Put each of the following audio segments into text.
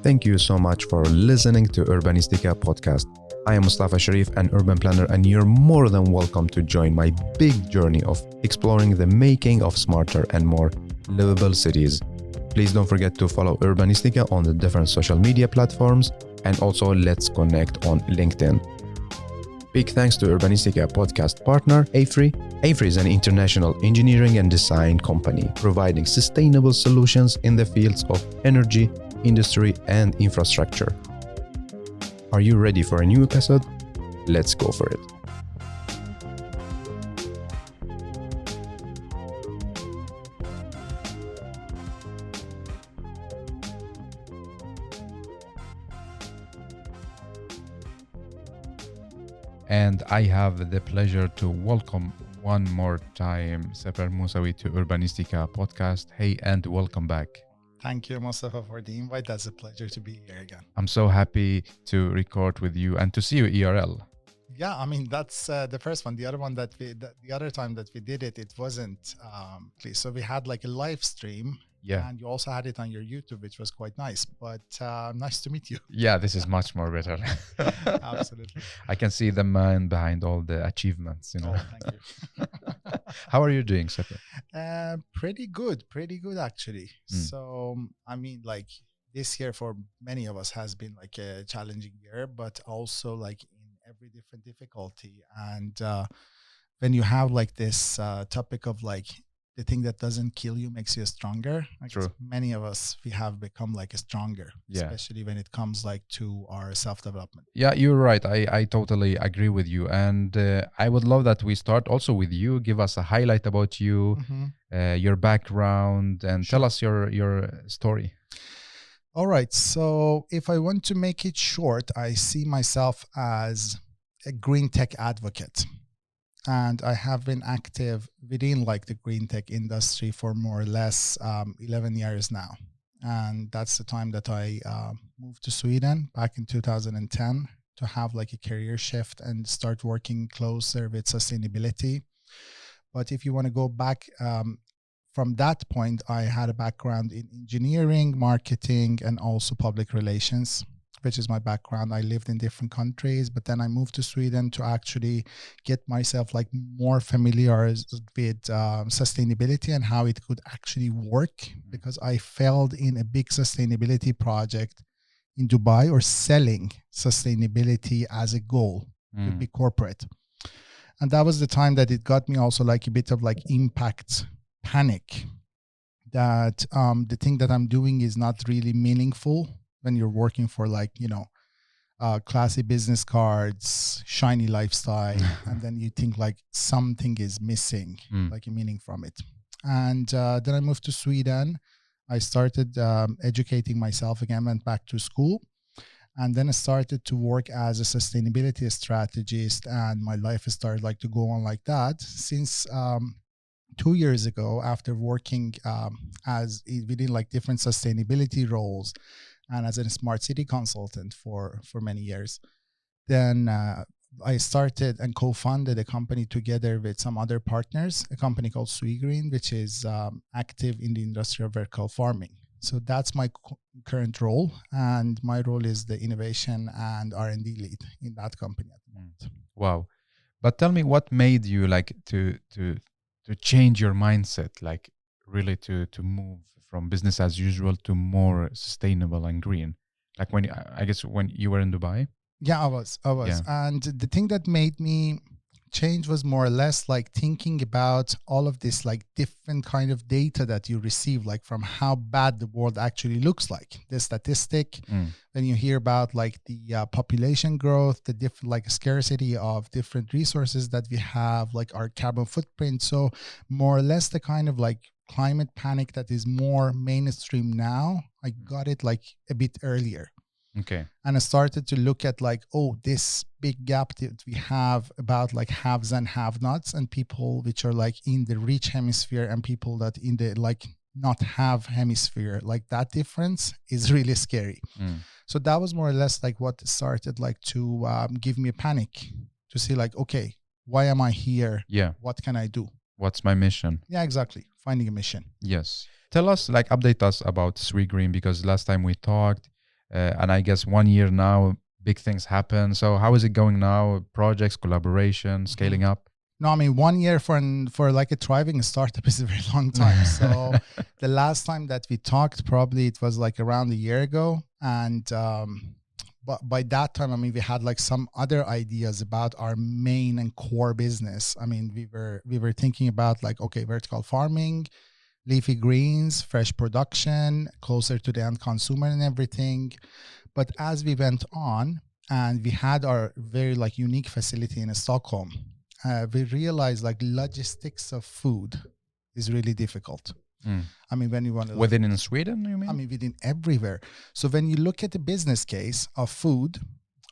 Thank you so much for listening to Urbanistica podcast. I am Mustafa Sharif, an urban planner, and you're more than welcome to join my big journey of exploring the making of smarter and more livable cities. Please don't forget to follow Urbanistica on the different social media platforms, and also let's connect on LinkedIn. Big thanks to Urbanistica podcast partner AFRY. AFRY is an international engineering and design company providing sustainable solutions in the fields of energy, industry, and infrastructure. Are you ready for a new episode? Let's go for it. And I have the pleasure to welcome one more time Sepehr Mousavi to Urbanistica podcast. Hey, and welcome back. Thank you, Mustafa, for the invite. That's a pleasure to be here again. I'm so happy to record with you and to see you IRL. Yeah, I mean, that's the first one. The other one the other time that we did it, it wasn't clear. So we had like a live stream. Yeah. And you also had it on your YouTube, which was quite nice. But nice to meet you. Yeah, this is much more better. Absolutely. I can see the man behind all the achievements, you know. Oh, thank you. How are you doing, Sepehr? Pretty good actually. So, I mean, like this year for many of us has been like a challenging year, but also like in every different difficulty. And when you have like this topic of like, the thing that doesn't kill you makes you stronger. True. Many of us, we have become like a stronger, especially when it comes like to our self-development. Yeah, you're right. I totally agree with you. And I would love that we start also with you. Give us a highlight about you, your background, and tell us your story. All right. So if I want to make it short, I see myself as a green tech advocate. And I have been active within like the green tech industry for more or less 11 years now. And that's the time that I moved to Sweden back in 2010 to have like a career shift and start working closer with sustainability. But if you want to go back from that point, I had a background in engineering, marketing, and also public relations, which is my background. I lived in different countries, but then I moved to Sweden to actually get myself like more familiar with sustainability and how it could actually work, because I failed in a big sustainability project in Dubai, or selling sustainability as a goal to big corporate. And that was the time that it got me also like a bit of like impact panic, that the thing that I'm doing is not really meaningful when you're working for like, you know, classy business cards, shiny lifestyle, and then you think like something is missing, like a meaning from it. And then I moved to Sweden. I started educating myself again, went back to school, and then I started to work as a sustainability strategist, and my life started like to go on like that since 2 years ago, after working as within like different sustainability roles and as a smart city consultant for many years. Then I started and co-founded a company together with some other partners, a company called SweGreen, which is active in the industry of vertical farming. So that's my current role. And my role is the innovation and R&D lead in that company at the moment. Wow. But tell me, what made you like to change your mindset, like really to move from business as usual to more sustainable and green? Like when I guess when you were in Dubai. Yeah, I was. Yeah. And the thing that made me change was more or less like thinking about all of this like different kind of data that you receive, like from how bad the world actually looks like. The statistic, when you hear about like the population growth, the different like scarcity of different resources that we have, like our carbon footprint. So more or less the kind of like climate panic that is more mainstream now, I got it like a bit earlier. Okay. And I started to look at like, oh, this big gap that we have about like haves and have-nots, and people which are like in the rich hemisphere and people that in the like not have hemisphere. Like that difference is really scary. So that was more or less like what started like to give me a panic, to see like, okay, why am I here? Yeah. What can I do? What's my mission? Yeah, exactly. Finding a mission. Yes. Tell us, like, update us about SweGreen, because last time we talked, And I guess 1 year now, big things happen. So how is it going now? Projects, collaboration, scaling up? No, I mean 1 year for like a thriving startup is a very long time. So the last time that we talked, probably it was like around a year ago, and but by that time, I mean we had like some other ideas about our main and core business. I mean we were thinking about like, okay, vertical farming, leafy greens, fresh production, closer to the end consumer and everything. But as we went on and we had our very like unique facility in Stockholm, we realized like logistics of food is really difficult. I mean, when you want to within in Sweden, you mean? I mean, within everywhere. So when you look at the business case of food,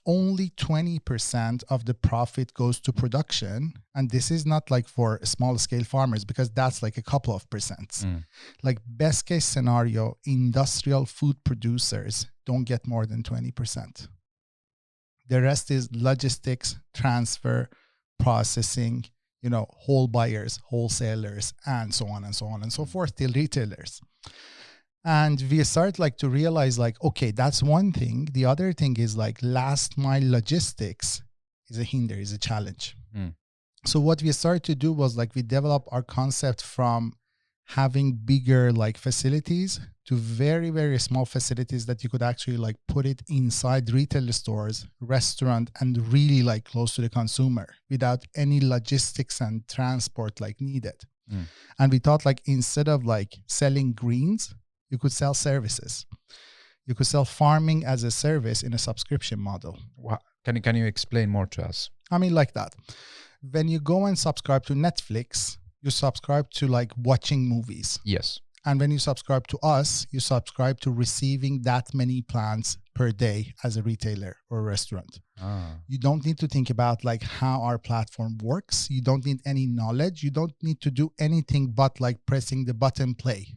only 20% of the profit goes to production. And this is not like for small scale farmers, because that's like a couple of percents. Like best case scenario, industrial food producers don't get more than 20%. The rest is logistics, transfer, processing, you know, whole buyers, wholesalers, and so on and so on and so forth, till retailers. And we start like to realize like, okay, that's one thing. The other thing is like last mile logistics is a hinder, is a challenge. So what we started to do was like we developed our concept from having bigger like facilities to very, very small facilities that you could actually like put it inside retail stores, restaurant, and really like close to the consumer without any logistics and transport like needed. And we thought like instead of like selling greens, you could sell services. You could sell farming as a service in a subscription model. Wow. Can you explain more to us? I mean, like that. When you go and subscribe to Netflix, you subscribe to like watching movies. Yes. And when you subscribe to us, you subscribe to receiving that many plants per day as a retailer or a restaurant. You don't need to think about like how our platform works. You don't need any knowledge. You don't need to do anything but like pressing the button play.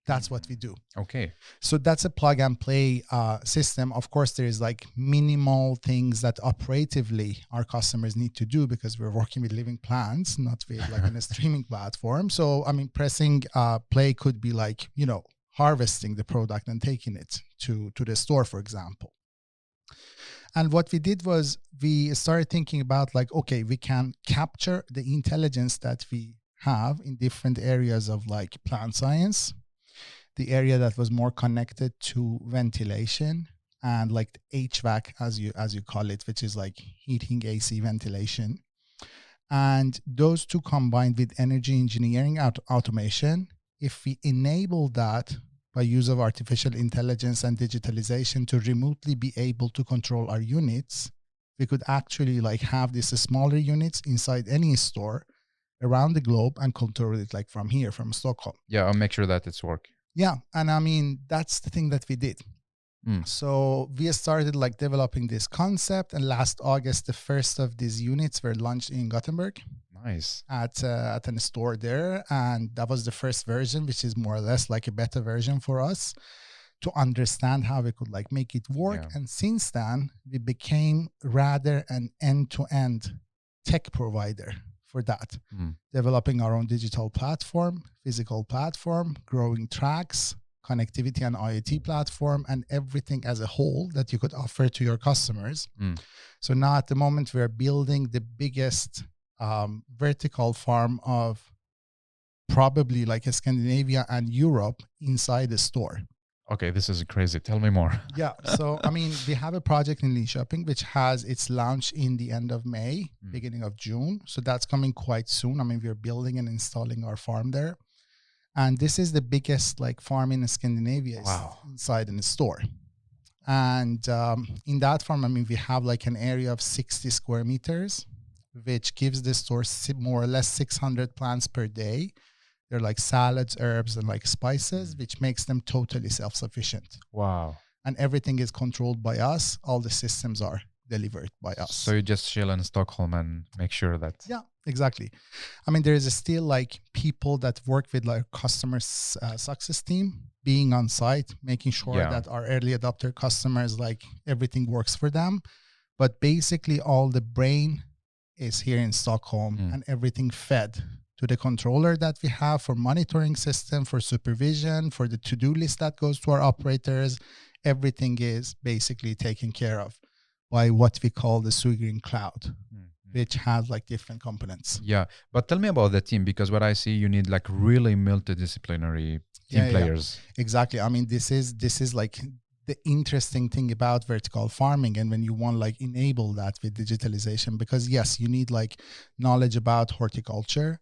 That's what we do. Okay. So that's a plug and play system. Of course, there is like minimal things that operatively our customers need to do because we're working with living plants, not with like in a streaming platform. So, I mean, pressing play could be like, you know, harvesting the product and taking it to the store, for example. And what we did was we started thinking about like, okay, we can capture the intelligence that we have in different areas of like plant science, the area that was more connected to ventilation and like HVAC, as you call it, which is like heating, AC, ventilation. And those two combined with energy engineering, automation, if we enable that by use of artificial intelligence and digitalization to remotely be able to control our units, we could actually like have these smaller units inside any store around the globe and control it like from here, from Stockholm. Yeah, I'll make sure that it's working. Yeah. And I mean, that's the thing that we did. So we started like developing this concept, and last August, the first of these units were launched in Gothenburg. Nice. At a store there. And that was the first version, which is more or less like a beta version for us to understand how we could like make it work. Yeah. And since then, we became rather an end-to-end tech provider for that, developing our own digital platform, physical platform, growing tracks, connectivity and IoT platform, and everything as a whole that you could offer to your customers. So now at the moment, we're building the biggest vertical farm of probably like a Scandinavia and Europe inside the store. Okay, this is crazy. Tell me more. Yeah. So, I mean, we have a project in Linköping, which has its launch in the end of May, beginning of June. So that's coming quite soon. I mean, we're building and installing our farm there. And this is the biggest like farm in Scandinavia inside in the store. And in that farm, I mean, we have like an area of 60 square meters, which gives the store more or less 600 plants per day. They're like salads, herbs, and like spices, which makes them totally self-sufficient. Wow. And everything is controlled by us. All the systems are delivered by us. So you just chill in Stockholm and make sure that... Yeah, exactly. I mean, there is still like people that work with like customer success team being on site, making sure that our early adopter customers, like everything works for them. But basically all the brain is here in Stockholm and everything fed to the controller that we have, for monitoring system, for supervision, for the to-do list that goes to our operators. Everything is basically taken care of by what we call the SweGreen Cloud, which has like different components. Yeah, but tell me about the team, because what I see, you need like really multidisciplinary team players. Exactly. I mean, this is like the interesting thing about vertical farming, and when you want like enable that with digitalization, because yes, you need like knowledge about horticulture,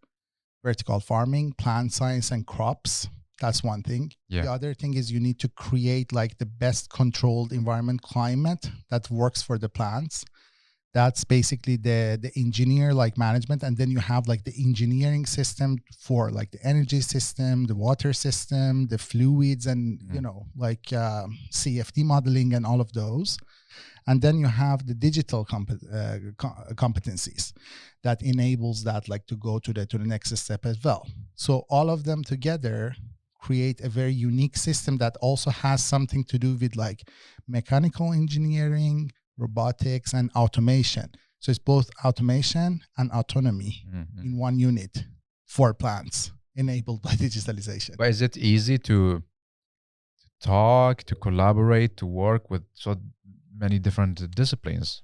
vertical farming, plant science, and crops. That's one thing. Yeah. The other thing is you need to create like the best controlled environment climate that works for the plants. That's basically the engineer like management. And then you have like the engineering system for like the energy system, the water system, the fluids, and you know, like CFD modeling and all of those. And then you have the digital competencies that enables that like to go to the next step as well. So all of them together create a very unique system that also has something to do with like mechanical engineering, robotics, and automation. So it's both automation and autonomy in one unit for plants enabled by digitalization. But is it easy to talk, to collaborate, to work with so many different disciplines?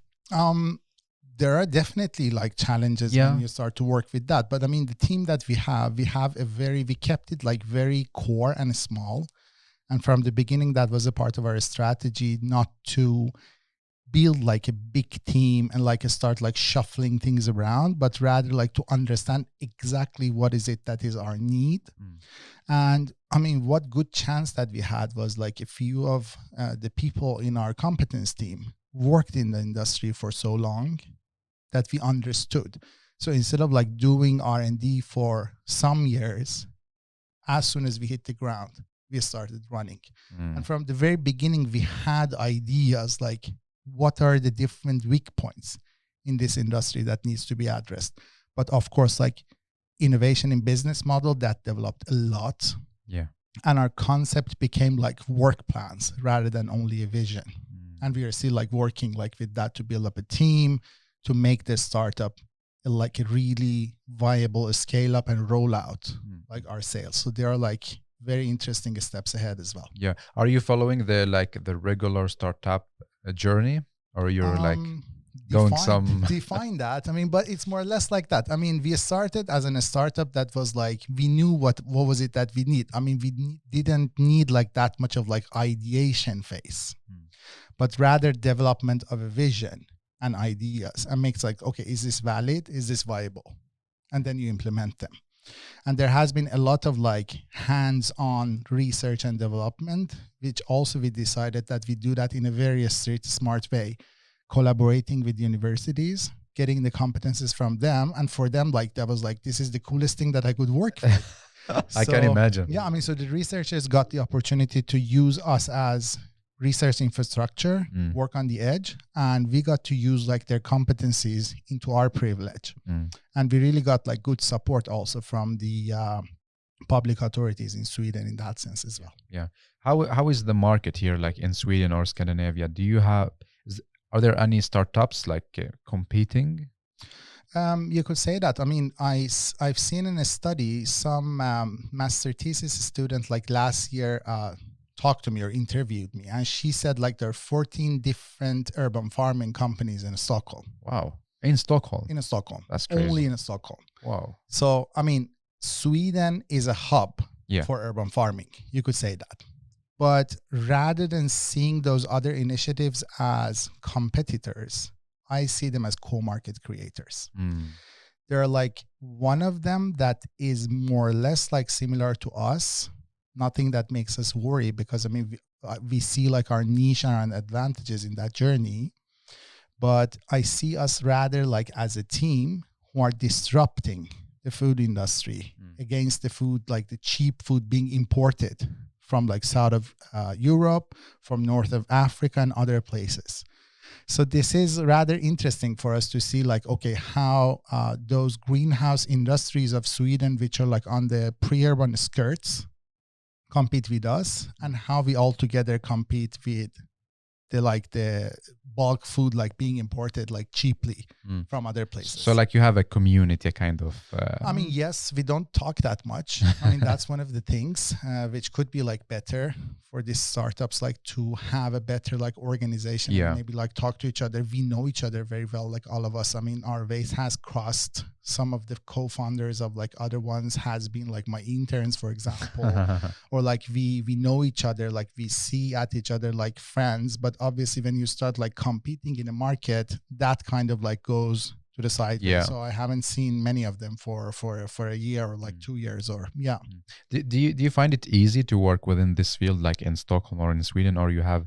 There are definitely like challenges when you start to work with that. But I mean, the team that we have we kept it like very core and small. And from the beginning, that was a part of our strategy, not to build like a big team and like start like shuffling things around, but rather like to understand exactly what is it that is our need. And I mean, what good chance that we had was like a few of the people in our competence team worked in the industry for so long that we understood. So instead of like doing R&D for some years, as soon as we hit the ground, we started running. And from the very beginning, we had ideas like, what are the different weak points in this industry that needs to be addressed? But of course, like innovation in business model, that developed a lot. Yeah. And our concept became like work plans rather than only a vision. And we are still like working like with that to build up a team, to make the startup like a really viable scale up and roll out like our sales. So there are like very interesting steps ahead as well. Yeah. Are you following the regular startup journey, or you're like going define that? I mean, but it's more or less like that. I mean, we started as a startup that was like, we knew what was it that we need. I mean, we didn't need like that much of like ideation phase, but rather development of a vision and ideas, and makes like, okay, is this valid? Is this viable? And then you implement them. And there has been a lot of like hands-on research and development, which also we decided that we do that in a very smart way, collaborating with universities, getting the competencies from them. And for them, like that was like, this is the coolest thing that I could work with. I can imagine. Yeah, I mean, so the researchers got the opportunity to use us as research infrastructure, work on the edge, and we got to use like their competencies into our privilege. And we really got like good support also from the public authorities in Sweden in that sense as well. Yeah. How is the market here, like in Sweden or Scandinavia? Do you are there any startups like competing? You could say that. I mean, I've seen in a study some master thesis student like last year talked to me or interviewed me, and she said like there are 14 different urban farming companies in Stockholm. Wow. In Stockholm? In Stockholm. That's crazy. Only in Stockholm. Wow. So, I mean, Sweden is a hub for urban farming. You could say that. But rather than seeing those other initiatives as competitors, I see them as co-market creators. There are like one of them that is more or less like similar to us. Nothing that makes us worry, because I mean, we see like our niche and advantages in that journey. But I see us rather like as a team who are disrupting the food industry against the food, like the cheap food being imported from like south of Europe, from north of Africa and other places. So this is rather interesting for us to see like, okay, how those greenhouse industries of Sweden, which are like on the pre-urban skirts, compete with us, and how we all together compete with the bulk food like being imported like cheaply Mm. from other places. So like you have a community kind of. I mean, yes, we don't talk that much. I mean, that's one of the things which could be like better for these startups, like to have a better like organization and maybe like talk to each other. We know each other very well, like all of us. I mean, our ways has crossed. Some of the co-founders of like other ones has been like my interns, for example, or like we know each other, like we see at each other like friends. But obviously, when you start like competing in a market, that kind of like goes to the side. So I haven't seen many of them for a year or like 2 years or Do you find it easy to work within this field, like in Stockholm or in Sweden, or you have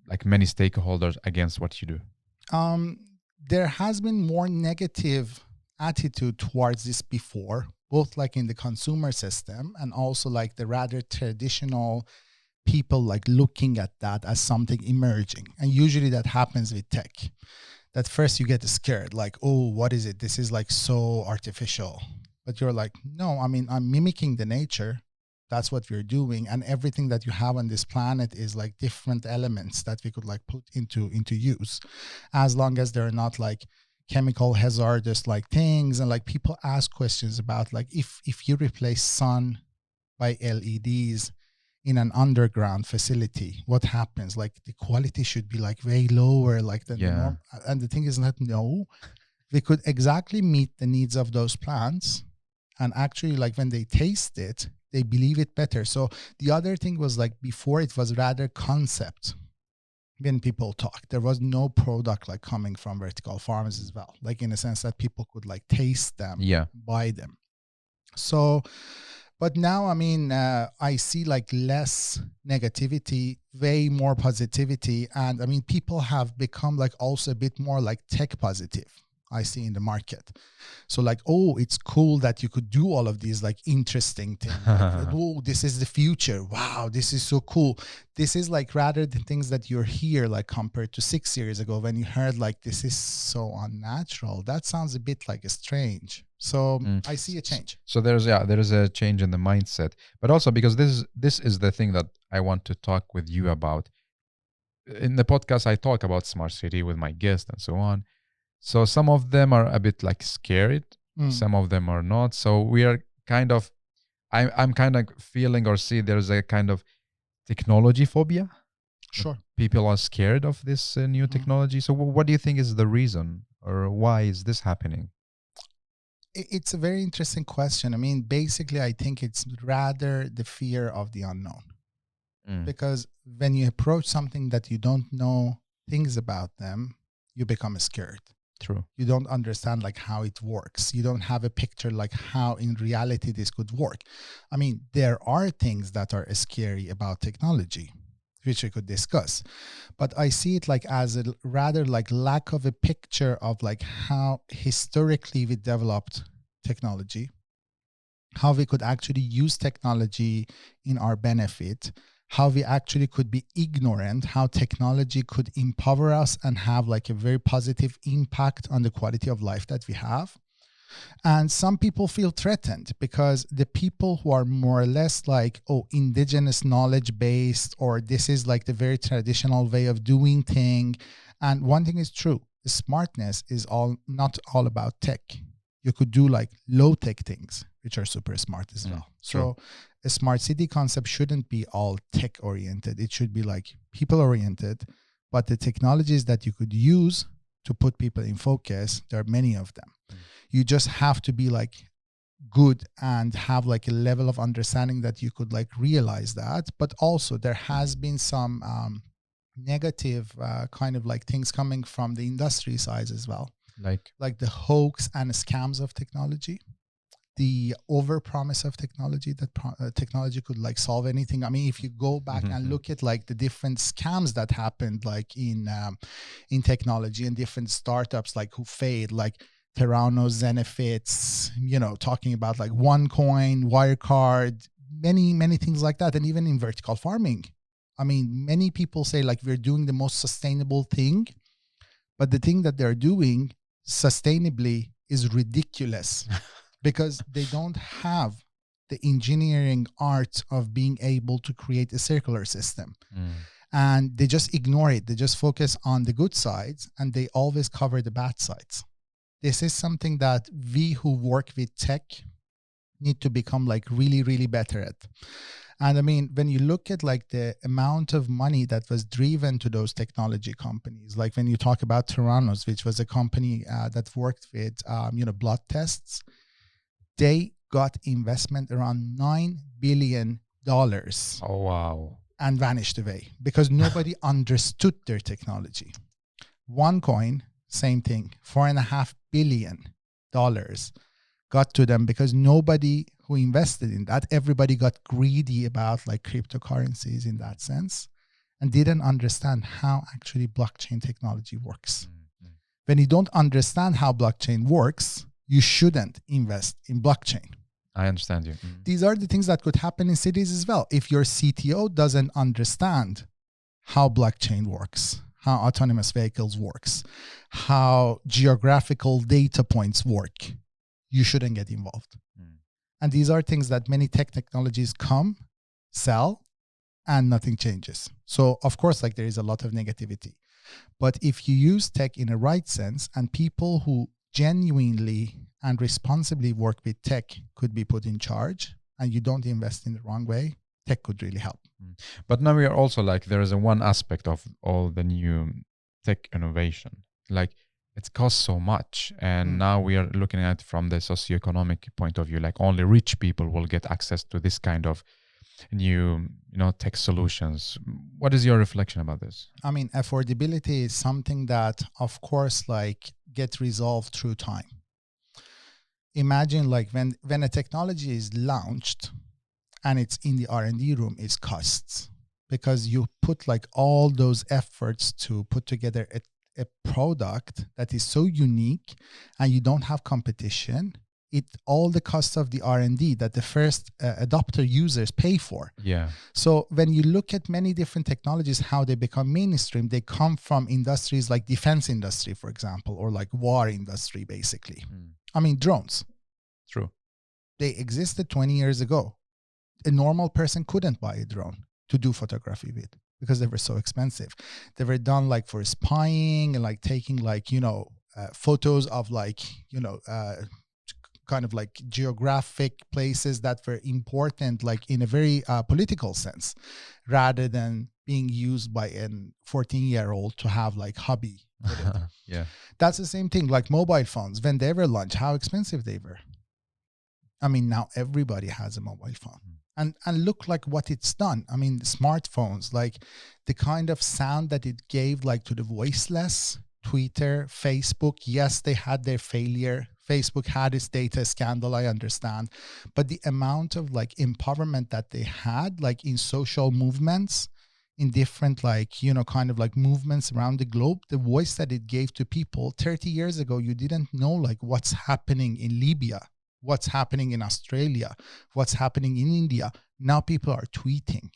like many stakeholders against what you do? There has been more negative attitude towards this before, both like in the consumer system and also like the rather traditional people like looking at that as something emerging. And usually that happens with tech. That first you get scared, like, oh, what is it? This is like so artificial. But you're like, no, I mean, I'm mimicking the nature. That's what we're doing. And everything that you have on this planet is like different elements that we could like put into use, as long as they're not like chemical hazardous like things. And like people ask questions about like if you replace sun by LEDs in an underground facility, what happens? Like the quality should be like way lower, like the norm. And the thing is that no, we could exactly meet the needs of those plants. And actually, like when they taste it, they believe it better. So the other thing was like before it was rather concept. When people talk, there was no product like coming from vertical farms as well, like in a sense that people could like taste them, buy them. So, but now, I mean, I see like less negativity, way more positivity. And I mean, people have become like also a bit more like tech positive, I see in the market. So like, oh, it's cool that you could do all of these like interesting things. Like, oh, this is the future. Wow, this is so cool. This is like rather the things that you're here like compared to 6 years ago when you heard like this is so unnatural. That sounds a bit like strange. So I see a change. So there is a change in the mindset, but also because this is the thing that I want to talk with you about. In the podcast, I talk about smart city with my guests and so on. So some of them are a bit like scared, some of them are not. So we are kind of, I'm kind of feeling or see there's a kind of technology phobia. Sure. People are scared of this new technology. So what do you think is the reason, or why is this happening? It's a very interesting question. I mean, basically, I think it's rather the fear of the unknown. Because when you approach something that you don't know things about them, you become scared. True. You don't understand like how it works. You don't have a picture like how in reality this could work. I mean, there are things that are scary about technology, which we could discuss. But I see it like as a rather like lack of a picture of like how historically we developed technology, how we could actually use technology in our benefit, how we actually could be ignorant, how technology could empower us and have like a very positive impact on the quality of life that we have. And some people feel threatened because the people who are more or less like, oh, indigenous knowledge based, or this is like the very traditional way of doing thing. And one thing is true, the smartness is not all about tech. You could do like low tech things, which are super smart as well. So a smart city concept shouldn't be all tech oriented. It should be like people oriented, but the technologies that you could use to put people in focus, there are many of them. You just have to be like good and have like a level of understanding that you could like realize that. But also there has been some negative kind of like things coming from the industry side as well. Like the hoax and scams of technology, the overpromise of technology, that technology could like solve anything. I mean, if you go back and look at like the different scams that happened like in technology and different startups like who failed, like Terrano, Zenefits, talking about like OneCoin, Wirecard, many things like that. And even in vertical farming, I mean, many people say like we're doing the most sustainable thing, but the thing that they're doing sustainably is ridiculous because they don't have the engineering art of being able to create a circular system. and they just ignore it. They just focus on the good sides and they always cover the bad sides. This is something that we who work with tech need to become like really, really better at. And I mean, when you look at like the amount of money that was driven to those technology companies, like when you talk about Theranos, which was a company that worked with, blood tests, they got investment around $9 billion. Oh, wow. And vanished away because nobody understood their technology. OneCoin, same thing, $4.5 billion got to them because nobody who invested in that, everybody got greedy about like cryptocurrencies in that sense and didn't understand how actually blockchain technology works. Mm-hmm. When you don't understand how blockchain works, you shouldn't invest in blockchain. I understand you. Mm-hmm. These are the things that could happen in cities as well. If your CTO doesn't understand how blockchain works, how autonomous vehicles works, how geographical data points work, you shouldn't get involved. And these are things that many tech technologies come, sell, and nothing changes. So of course, like there is a lot of negativity. But if you use tech in a right sense and people who genuinely and responsibly work with tech could be put in charge and you don't invest in the wrong way, tech could really help. But now we are also like, there is a one aspect of all the new tech innovation. Like it costs so much. And now we are looking at it from the socioeconomic point of view, like only rich people will get access to this kind of new, tech solutions. What is your reflection about this? I mean, affordability is something that, of course, like gets resolved through time. Imagine like when a technology is launched and it's in the R&D room, it's costs because you put like all those efforts to put together a product that is so unique and you don't have competition. All the costs of the R&D that the first adopter users pay for. Yeah. So when you look at many different technologies, how they become mainstream, they come from industries like defense industry, for example, or like war industry, basically. I mean, drones. True. They existed 20 years ago. A normal person couldn't buy a drone to do photography with because they were so expensive. They were done like for spying and like taking like, photos of like, kind of like geographic places that were important, like in a very political sense, rather than being used by a 14-year-old to have like hobby. Yeah. That's the same thing, like mobile phones. When they were launched, how expensive they were. I mean, now everybody has a mobile phone. And look like what it's done. I mean, smartphones, like the kind of sound that it gave like to the voiceless, Twitter, Facebook, yes, they had their failure. Facebook had its data scandal, I understand. But the amount of like empowerment that they had, like in social movements, in different like, kind of like movements around the globe, the voice that it gave to people 30 years ago, you didn't know like what's happening in Libya, what's happening in Australia, what's happening in India. Now people are tweeting.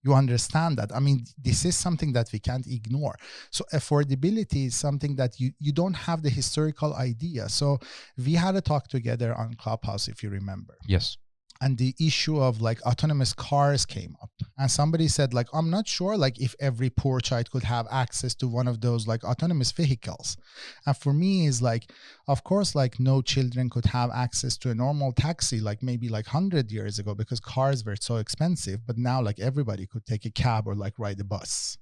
You understand that? I mean, this is something that we can't ignore. So affordability is something that you don't have the historical idea. So we had a talk together on Clubhouse, if you remember. Yes. And the issue of like autonomous cars came up. And somebody said like, I'm not sure like if every poor child could have access to one of those like autonomous vehicles. And for me is like, of course, like no children could have access to a normal taxi, like maybe like 100 years ago because cars were so expensive. But now like everybody could take a cab or like ride a bus.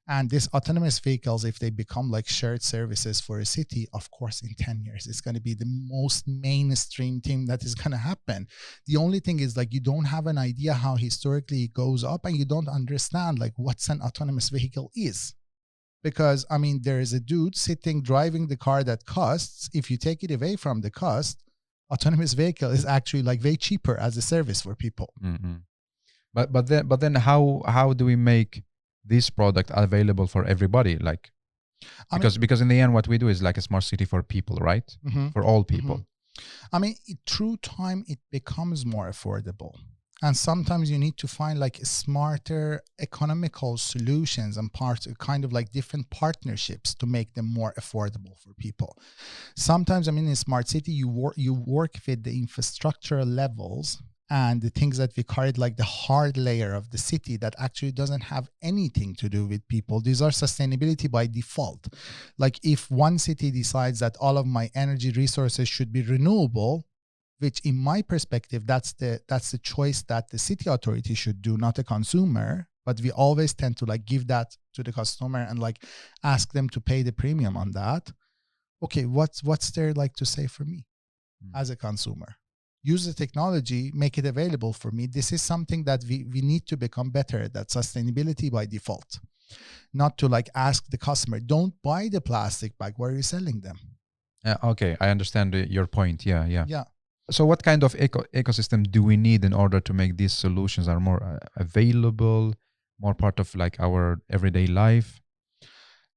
And these autonomous vehicles, if they become like shared services for a city, of course, in 10 years, it's going to be the most mainstream thing that is going to happen. The only thing is like you don't have an idea how historically it goes up and you don't understand like what's an autonomous vehicle is. Because, I mean, there is a dude sitting driving the car that costs. If you take it away from the cost, autonomous vehicle is actually like way cheaper as a service for people. But then how do we make this product available for everybody? Like, because in the end, what we do is like a smart city for people, right? For all people. I mean, through time, it becomes more affordable. And sometimes you need to find like smarter economical solutions and kind of like different partnerships to make them more affordable for people. Sometimes, I mean, in smart city, you work with the infrastructure levels and the things that we call it like the hard layer of the city that actually doesn't have anything to do with people. These are sustainability by default. Like if one city decides that all of my energy resources should be renewable, which in my perspective, that's the choice that the city authority should do, not a consumer. But we always tend to like give that to the customer and like ask them to pay the premium on that. Okay, what's there like to say for me as a consumer? Use the technology, make it available for me. This is something that we need to become better at, that sustainability by default. Not to like ask the customer, don't buy the plastic bag, where are you selling them? Okay, I understand your point. Yeah. Yeah. So what kind of ecosystem do we need in order to make these solutions are more available, more part of like our everyday life?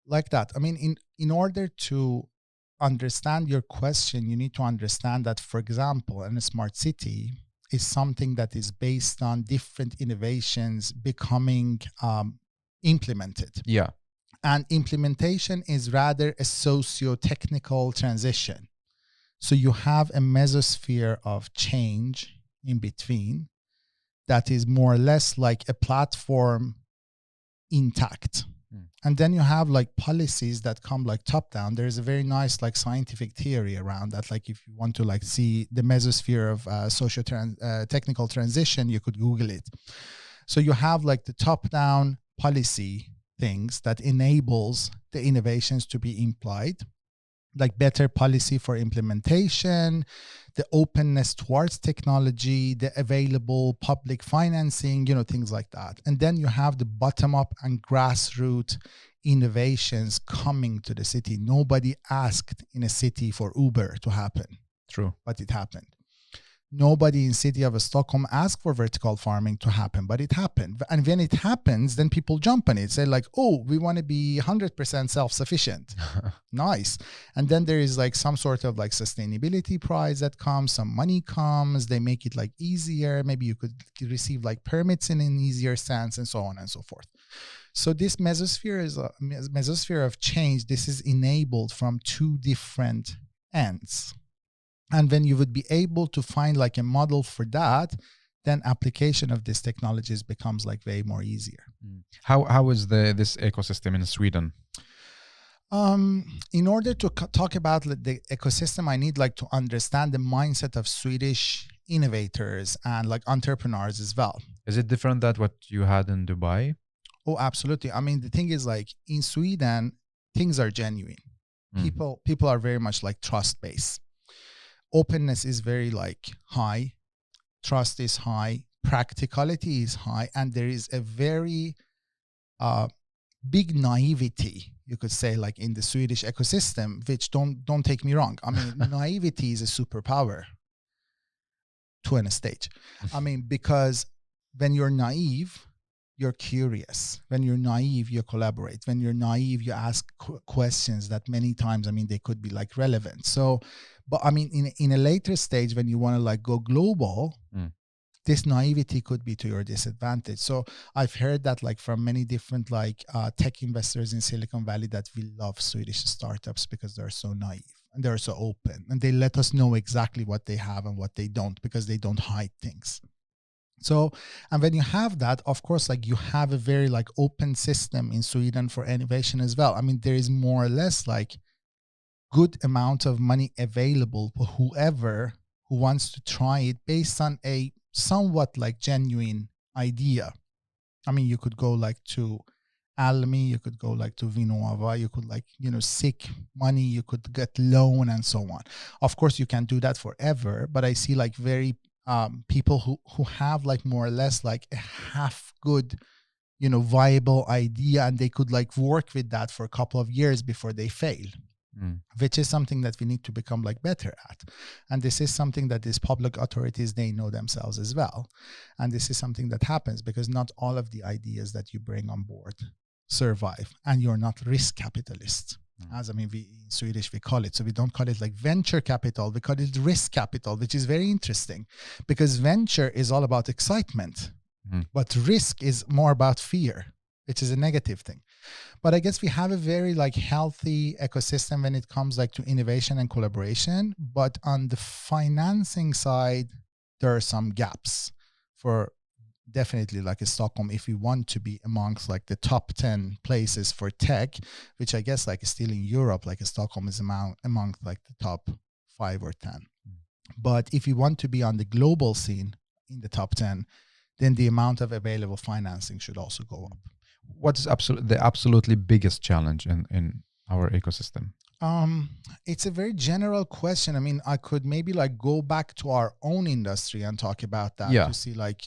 Like that. I mean, in order to understand your question, you need to understand that, for example, in a smart city is something that is based on different innovations becoming implemented. Yeah. And implementation is rather a socio-technical transition. So you have a mesosphere of change in between that is more or less like a platform intact. And then you have like policies that come like top down. There's a very nice like scientific theory around that. Like if you want to like see the mesosphere of socio-technical transition, you could Google it. So you have like the top down policy things that enables the innovations to be implied, like better policy for implementation, the openness towards technology, the available public financing, things like that. And then you have the bottom up and grassroots innovations coming to the city. Nobody asked in a city for Uber to happen. True. But it happened. Nobody in city of Stockholm asked for vertical farming to happen, but it happened. And when it happens, then people jump on it, say like, oh, we want to be 100% self-sufficient. Nice. And then there is like some sort of like sustainability prize that comes, some money comes, they make it like easier. Maybe you could receive like permits in an easier sense and so on and so forth. So this mesosphere is a mesosphere of change. This is enabled from two different ends. And when you would be able to find like a model for that, then application of these technologies becomes like way more easier. How is this ecosystem in Sweden? In order to talk about the ecosystem, I need like to understand the mindset of Swedish innovators and like entrepreneurs as well. Is it different than what you had in Dubai? Oh, absolutely. I mean, the thing is like in Sweden, things are genuine. People are very much like trust-based. Openness is very like high, trust is high, practicality is high, and there is a very big naivety, you could say, like in the Swedish ecosystem, which don't take me wrong. I mean, naivety is a superpower to an stage. I mean, because when you're naive, you're curious. When you're naive, you collaborate. When you're naive, you ask questions that many times, I mean, they could be like relevant. So, but I mean, in a later stage, when you want to like go global, this naivety could be to your disadvantage. So I've heard that like from many different like tech investors in Silicon Valley that we love Swedish startups because they're so naive and they're so open and they let us know exactly what they have and what they don't because they don't hide things. So, and when you have that, of course, like you have a very like open system in Sweden for innovation as well. I mean, there is more or less like good amount of money available for whoever who wants to try it based on a somewhat like genuine idea. I mean, you could go like to Almi, you could go like to Vinnova, you could like, seek money, you could get loan and so on. Of course, you can't do that forever, but I see like very people who have like more or less like a half good, viable idea, and they could like work with that for a couple of years before they fail, which is something that we need to become like better at. And this is something that these public authorities, they know themselves as well. And this is something that happens because not all of the ideas that you bring on board survive, and you're not risk capitalists. As I mean, in Swedish, we call it. So we don't call it like venture capital. We call it risk capital, which is very interesting because venture is all about excitement, but risk is more about fear, which is a negative thing. But I guess we have a very like healthy ecosystem when it comes like to innovation and collaboration. But on the financing side, there are some gaps for definitely like a Stockholm, if we want to be amongst like the top 10 places for tech, which I guess like still in Europe, like a Stockholm is among like the top 5 or 10. But if you want to be on the global scene in the top 10, then the amount of available financing should also go up. What is the absolutely biggest challenge in our ecosystem? It's a very general question. I mean, I could maybe like go back to our own industry and talk about that to see like,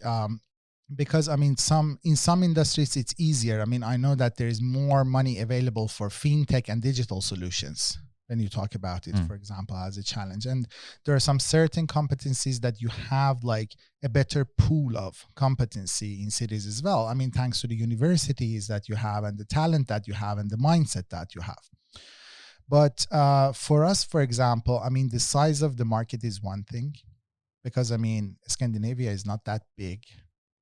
because I mean, in some industries it's easier. I mean, I know that there is more money available for fintech and digital solutions when you talk about it, for example, as a challenge. And there are some certain competencies that you have like a better pool of competency in cities as well. I mean, thanks to the universities that you have and the talent that you have and the mindset that you have. But for us, for example, I mean, the size of the market is one thing, because I mean, Scandinavia is not that big.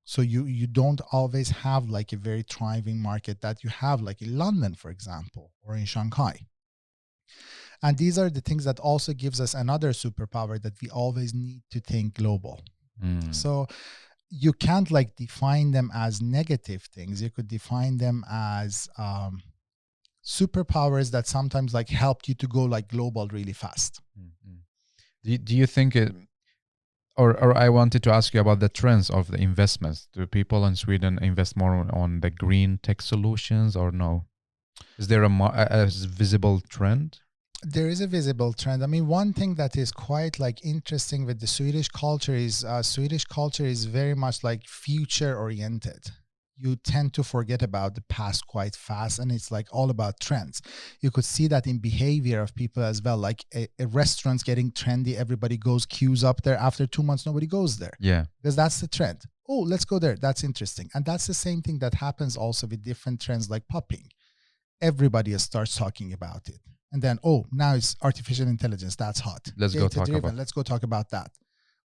So you don't always have like a very thriving market that you have like in London, for example, or in Shanghai. And these are the things that also gives us another superpower, that we always need to think global. So you can't like define them as negative things. You could define them as superpowers that sometimes like help you to go like global really fast. Do you think it, or I wanted to ask you about the trends of the investments. Do people in Sweden invest more on the green tech solutions or no? Is there a visible trend? There is a visible trend. I mean, one thing that is quite like interesting with the Swedish culture is very much like future oriented. You tend to forget about the past quite fast, and it's like all about trends. You could see that in behavior of people as well. Like a restaurant's getting trendy, everybody goes, queues up there. After 2 months, nobody goes there. Yeah, because that's the trend. Oh, let's go there. That's interesting. And that's the same thing that happens also with different trends like popping. Everybody starts talking about it. And then, oh, now it's artificial intelligence. That's hot. Let's go talk about that.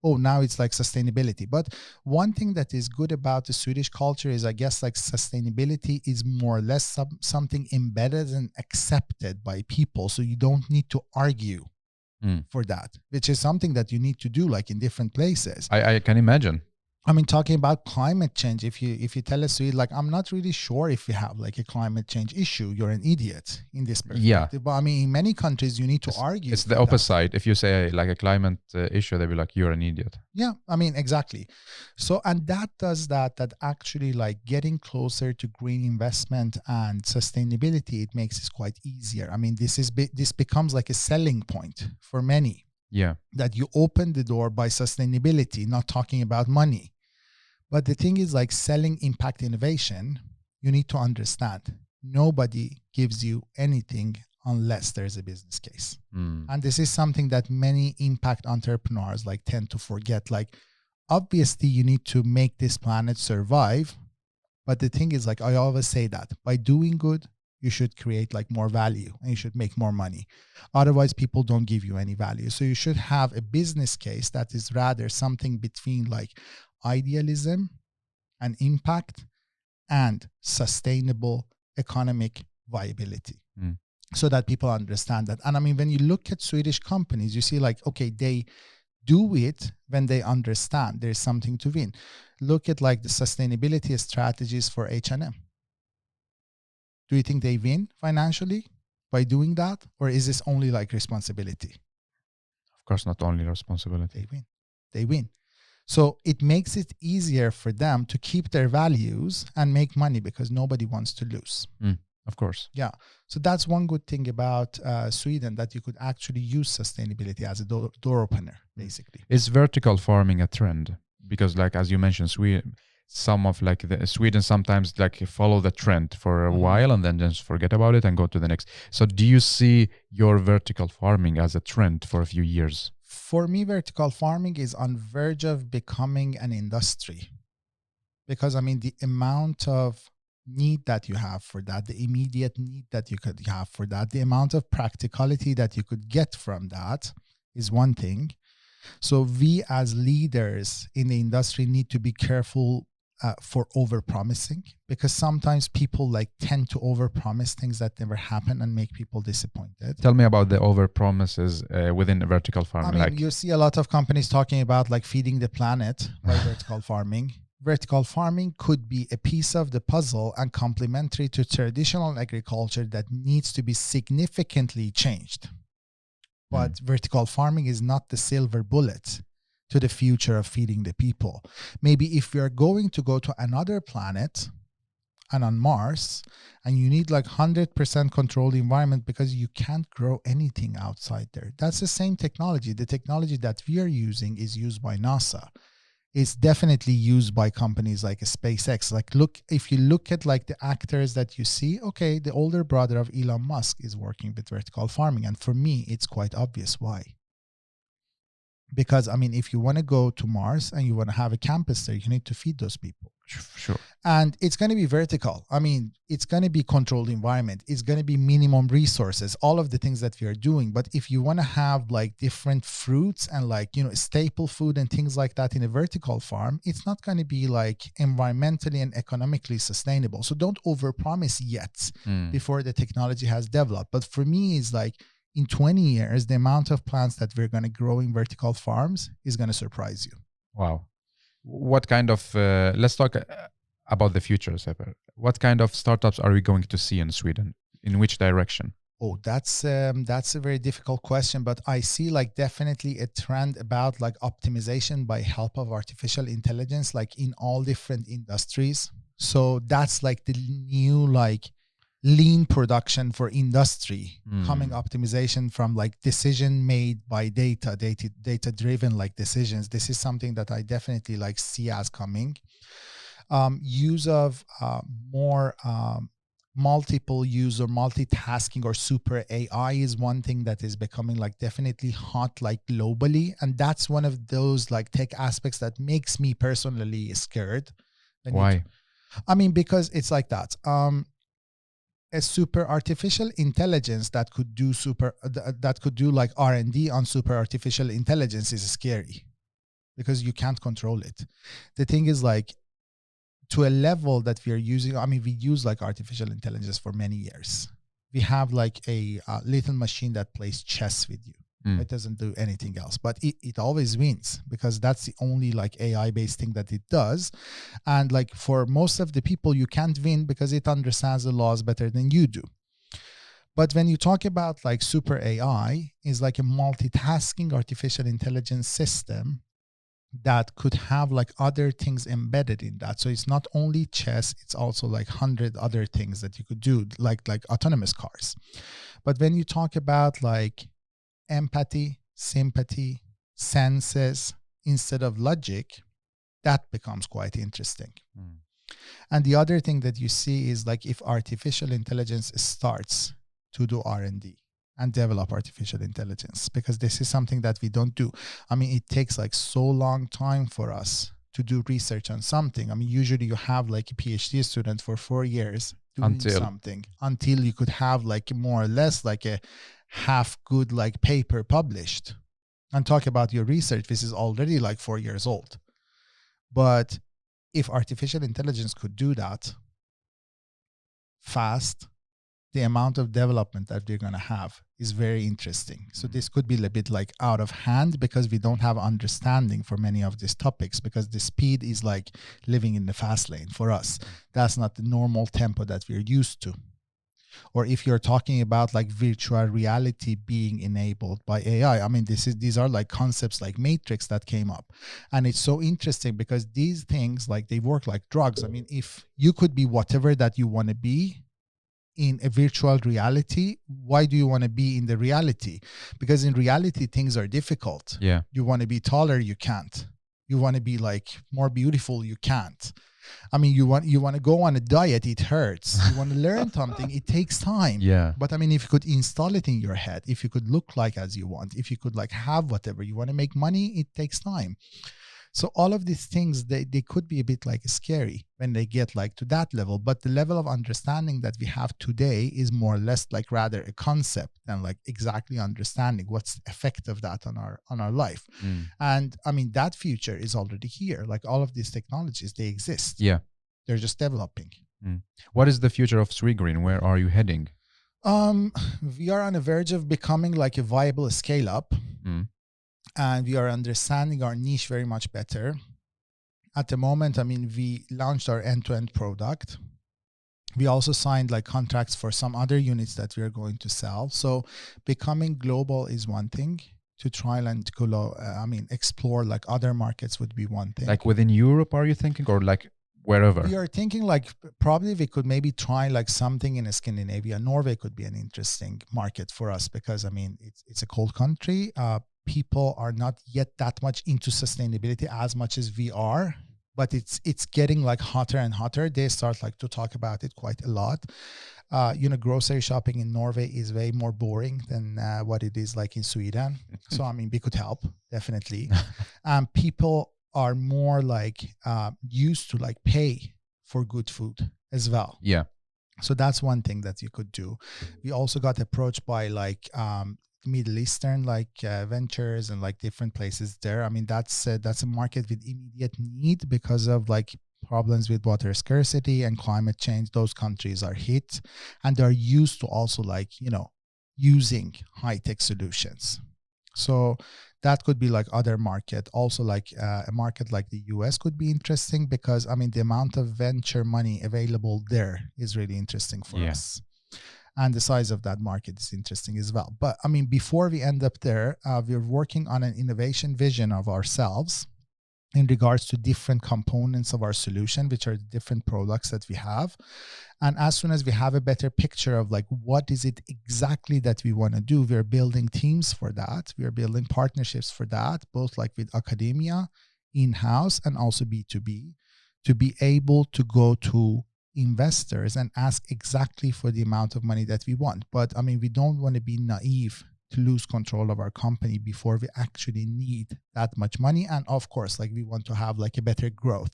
Oh, now it's like sustainability. But one thing that is good about the Swedish culture is, I guess, like sustainability is more or less something embedded and accepted by people. So you don't need to argue for that, which is something that you need to do like in different places. I can imagine. I mean, talking about climate change, if you tell a Swede, like, I'm not really sure if we have like a climate change issue, you're an idiot in this perspective. Yeah. But I mean, in many countries, you need to argue. It's the opposite. If you say like a climate issue, they'll be like, you're an idiot. Yeah, I mean, exactly. So, and that does that actually like getting closer to green investment and sustainability, it makes it quite easier. I mean, this becomes like a selling point for many. Yeah. That you open the door by sustainability, not talking about money. But the thing is, like selling impact innovation, you need to understand nobody gives you anything unless there's a business case. And this is something that many impact entrepreneurs like tend to forget. Like, obviously you need to make this planet survive. But the thing is, like, I always say that by doing good, you should create like more value and you should make more money. Otherwise, people don't give you any value. So you should have a business case that is rather something between like idealism and impact and sustainable economic viability, so that people understand that. And I mean, when you look at Swedish companies, you see like, okay, they do it when they understand there's something to win. Look at like the sustainability strategies for H&M. Do you think they win financially by doing that? Or is this only like responsibility? Of course, not only responsibility. They win. So it makes it easier for them to keep their values and make money because nobody wants to lose. Of course. Yeah. So that's one good thing about Sweden, that you could actually use sustainability as a door opener, basically. Is vertical farming a trend? Because like, as you mentioned, Sweden sometimes like follow the trend for a while and then just forget about it and go to the next. So do you see your vertical farming as a trend for a few years? For me, vertical farming is on verge of becoming an industry, because I mean, the amount of need that you have for that, the immediate need that you could have for that, the amount of practicality that you could get from that is one thing. So we as leaders in the industry need to be careful for over-promising, because sometimes people like tend to over-promise things that never happen and make people disappointed. Tell me about the over-promises within vertical farming. I mean, you see a lot of companies talking about like feeding the planet by vertical farming. Vertical farming could be a piece of the puzzle and complementary to traditional agriculture that needs to be significantly changed. But vertical farming is not the silver bullet to the future of feeding the people. Maybe if we are going to go to another planet and on Mars, and you need like 100% controlled environment because you can't grow anything outside there. That's the same technology. The technology that we are using is used by NASA. It's definitely used by companies like SpaceX. Like, look, if you look at like the actors that you see, okay, the older brother of Elon Musk is working with vertical farming. And for me, it's quite obvious why. Because, I mean, if you want to go to Mars and you want to have a campus there, you need to feed those people. Sure. And it's going to be vertical. I mean, it's going to be controlled environment. It's going to be minimum resources, all of the things that we are doing. But if you want to have like different fruits and like, you know, staple food and things like that in a vertical farm, it's not going to be like environmentally and economically sustainable. So don't overpromise yet before the technology has developed. But for me, it's like, in 20 years, the amount of plants that we're going to grow in vertical farms is going to surprise you. Wow. What kind of, let's talk about the future, Sepehr. What kind of startups are we going to see in Sweden? In which direction? Oh, that's a very difficult question, but I see like definitely a trend about like optimization by help of artificial intelligence, like in all different industries. So that's like the new like lean production for industry, coming optimization from like decision made by data driven like decisions. This is something that I definitely like see as coming. Use of more multiple use or multitasking or super AI is one thing that is becoming like definitely hot like globally, and that's one of those like tech aspects that makes me personally scared. Why? I mean, because it's like that. A super artificial intelligence that could do like R&D on super artificial intelligence is scary because you can't control it. The thing is like, to a level that we are using, I mean, we use like artificial intelligence for many years. We have like a little machine that plays chess with you. It doesn't do anything else, but it always wins because that's the only like AI based thing that it does. And like for most of the people, you can't win because it understands the laws better than you do. But when you talk about like super AI, is like a multitasking artificial intelligence system that could have like other things embedded in that. So it's not only chess, it's also like 100 other things that you could do, like autonomous cars. But when you talk about like empathy, sympathy, senses instead of logic, that becomes quite interesting. And the other thing that you see is like if artificial intelligence starts to do R&D and develop artificial intelligence, because this is something that we don't do. I mean, it takes like so long time for us to do research on something. I mean, usually you have like a PhD student for 4 years doing something until you could have like more or less like a half good like paper published. And talk about your research, this is already like 4 years old. But if artificial intelligence could do that fast, the amount of development that we're going to have is very interesting. So this could be a bit like out of hand because we don't have understanding for many of these topics, because the speed is like living in the fast lane for us. That's not the normal tempo that we're used to. Or if you're talking about like virtual reality being enabled by AI, I mean, these are like concepts like Matrix that came up. And it's so interesting because these things, like they work like drugs. I mean, if you could be whatever that you want to be in a virtual reality, why do you want to be in the reality? Because in reality, things are difficult. Yeah. You want to be taller, you can't. You want to be like more beautiful, you can't. I mean, you want to go on a diet, it hurts. You want to learn something, it takes time. Yeah. But I mean, if you could install it in your head, if you could look like as you want, if you could like have whatever you want to make money, it takes time. So all of these things, they could be a bit like scary when they get like to that level. But the level of understanding that we have today is more or less like rather a concept than like exactly understanding what's the effect of that on our life. And I mean, that future is already here. Like all of these technologies, they exist. Yeah. They're just developing. What is the future of SweGreen? Where are you heading? We are on the verge of becoming like a viable scale up. And we are understanding our niche very much better. At the moment, I mean, we launched our end-to-end product. We also signed like contracts for some other units that we are going to sell. So becoming global is one thing. To try and explore like other markets would be one thing. Like within Europe, are you thinking, or like wherever? We are thinking like probably we could maybe try like something in Scandinavia. Norway could be an interesting market for us because I mean it's a cold country. People are not yet that much into sustainability as much as we are, but it's getting like hotter and hotter. They start like to talk about it quite a lot. Grocery shopping in Norway is way more boring than what it is like in Sweden. So I mean, we could help definitely. People are more like used to like pay for good food as well. Yeah. So that's one thing that you could do. We also got approached by like Middle Eastern like ventures and like different places there. I mean, that's a market with immediate need because of like problems with water scarcity and climate change. Those countries are hit, and they're used to also like using high-tech solutions. So that could be like other market. Also like a market like the US could be interesting because I mean the amount of venture money available there is really interesting for us. And the size of that market is interesting as well. But I mean, before we end up there, we're working on an innovation vision of ourselves in regards to different components of our solution, which are the different products that we have. And as soon as we have a better picture of like, what is it exactly that we want to do, we're building teams for that. We're building partnerships for that, both like with academia, in-house, and also B2B, to be able to go to investors and ask exactly for the amount of money that we want. But I mean, we don't want to be naive to lose control of our company before we actually need that much money. And of course, like we want to have like a better growth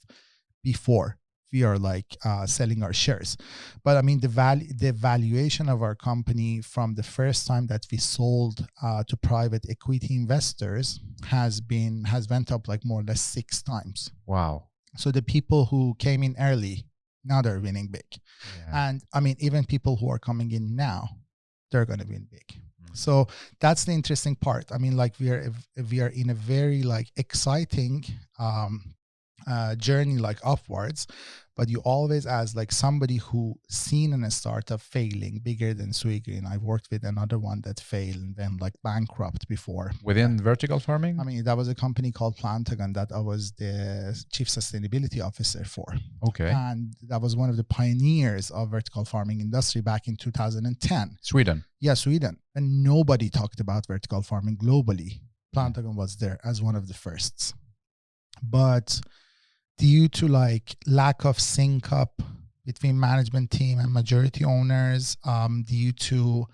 before we are like selling our shares. But I mean, the valuation of our company from the first time that we sold to private equity investors has went up like more or less 6 times. Wow. So the people who came in early, now they're winning big. And I mean, even people who are coming in now, they're going to win big. So that's the interesting part. I mean, like we are in a very like exciting journey, like upwards, but you always, as like somebody who seen in a startup failing bigger than SweGreen. I worked with another one that failed and then like bankrupt before. Within vertical farming? I mean, that was a company called Plantagon that I was the chief sustainability officer for. Okay. And that was one of the pioneers of vertical farming industry back in 2010. Sweden? Yeah, Sweden. And nobody talked about vertical farming globally. Plantagon was there as one of the firsts. But due to like lack of sync up between management team and majority owners, due to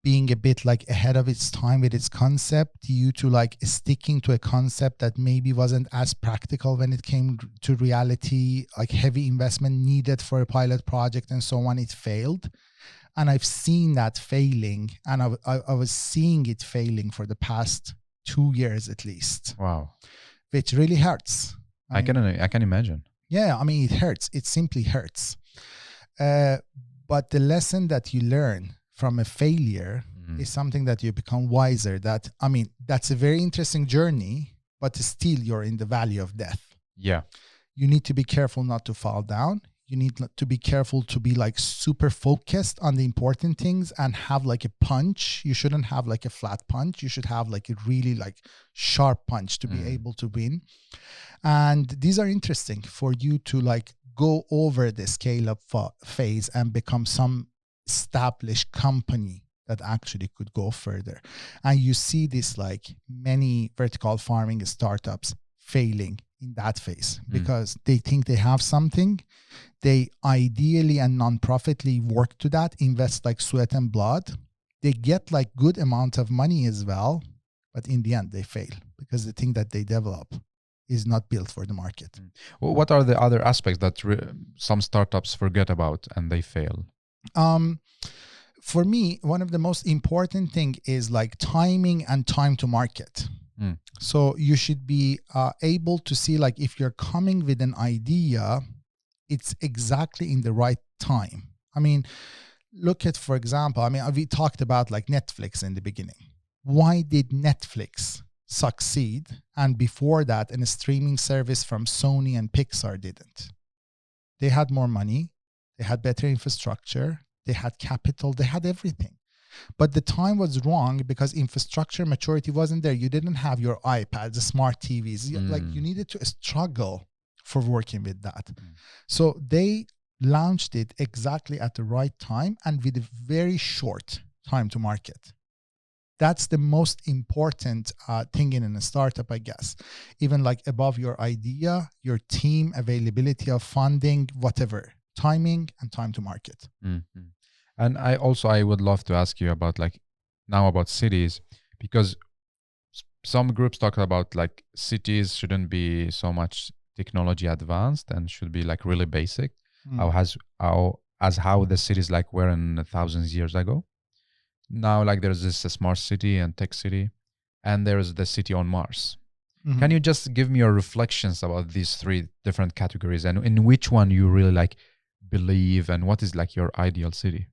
being a bit like ahead of its time with its concept, due to like sticking to a concept that maybe wasn't as practical when it came to reality, like heavy investment needed for a pilot project and so on, it failed. And I've seen that failing, and I was seeing it failing for the past 2 years at least. Wow. Which really hurts. I can imagine. Yeah, I mean, it hurts. It simply hurts. But the lesson that you learn from a failure is something that you become wiser. That, I mean, that's a very interesting journey, but still you're in the valley of death. Yeah. You need to be careful not to fall down. You need to be careful to be like super focused on the important things and have like a punch. You shouldn't have like a flat punch. You should have like a really like sharp punch to be able to win. And these are interesting for you to like go over the scale up phase and become some established company that actually could go further. And you see this like many vertical farming startups failing in that phase because they think they have something. They ideally and non-profitly work to that, invest like sweat and blood. They get like good amount of money as well, but in the end they fail because the thing that they develop is not built for the market. Well, what are the other aspects that some startups forget about and they fail? For me, one of the most important thing is like timing and time to market. So you should be able to see, like, if you're coming with an idea, it's exactly in the right time. I mean, look at, for example, we talked about like Netflix in the beginning. Why did Netflix succeed? And before that, a streaming service from Sony and Pixar didn't. They had more money, they had better infrastructure, they had capital, they had everything. But the time was wrong because infrastructure maturity wasn't there. You didn't have your iPads, the smart TVs. Like, you needed to struggle for working with that. So they launched it exactly at the right time and with a very short time to market. That's the most important thing in a startup, I guess. Even like above your idea, your team, availability of funding, whatever, timing and time to market. And I would love to ask you about about cities, because some groups talk about like cities shouldn't be so much technology advanced and should be like really basic. How the cities like were in thousands years ago. Now, like, there's this smart city and tech city, and there's the city on Mars. Can you just give me your reflections about these three different categories and in which one you really like believe, and what is like your ideal city?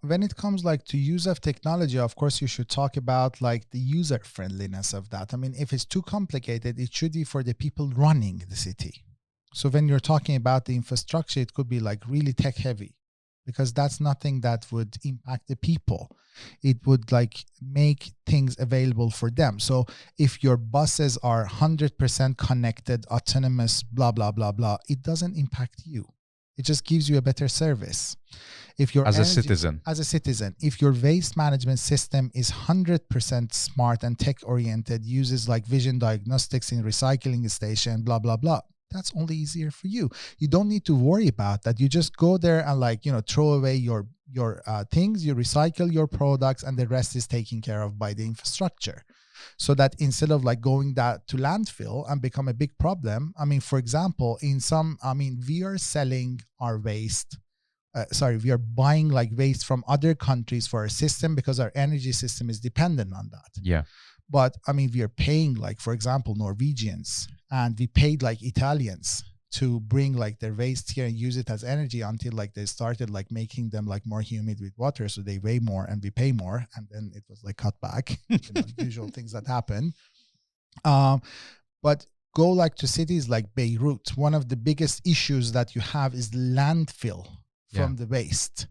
When it comes like to use of technology, of course, you should talk about like the user friendliness of that. I mean, if it's too complicated, it should be for the people running the city. So when you're talking about the infrastructure, it could be like really tech heavy, because that's nothing that would impact the people. It would like make things available for them. So if your buses are 100% connected, autonomous, blah, blah, blah, blah, it doesn't impact you. It just gives you a better service. If your as a citizen, if your waste management system is 100% smart and tech oriented, uses like vision diagnostics in recycling station, blah, blah, blah, that's only easier for you. You don't need to worry about that. You just go there and like, throw away your things, you recycle your products, and the rest is taken care of by the infrastructure. So that instead of like going that to landfill and become a big problem, for example, we are selling our waste. We are buying like waste from other countries for our system because our energy system is dependent on that. Yeah. But we are paying like, for example, Norwegians, and we paid like Italians to bring like their waste here and use it as energy until like they started like making them like more humid with water, so they weigh more and we pay more, and then it was like cut back. Usual things that happen. But go like to cities like Beirut. One of the biggest issues that you have is landfill from the waste.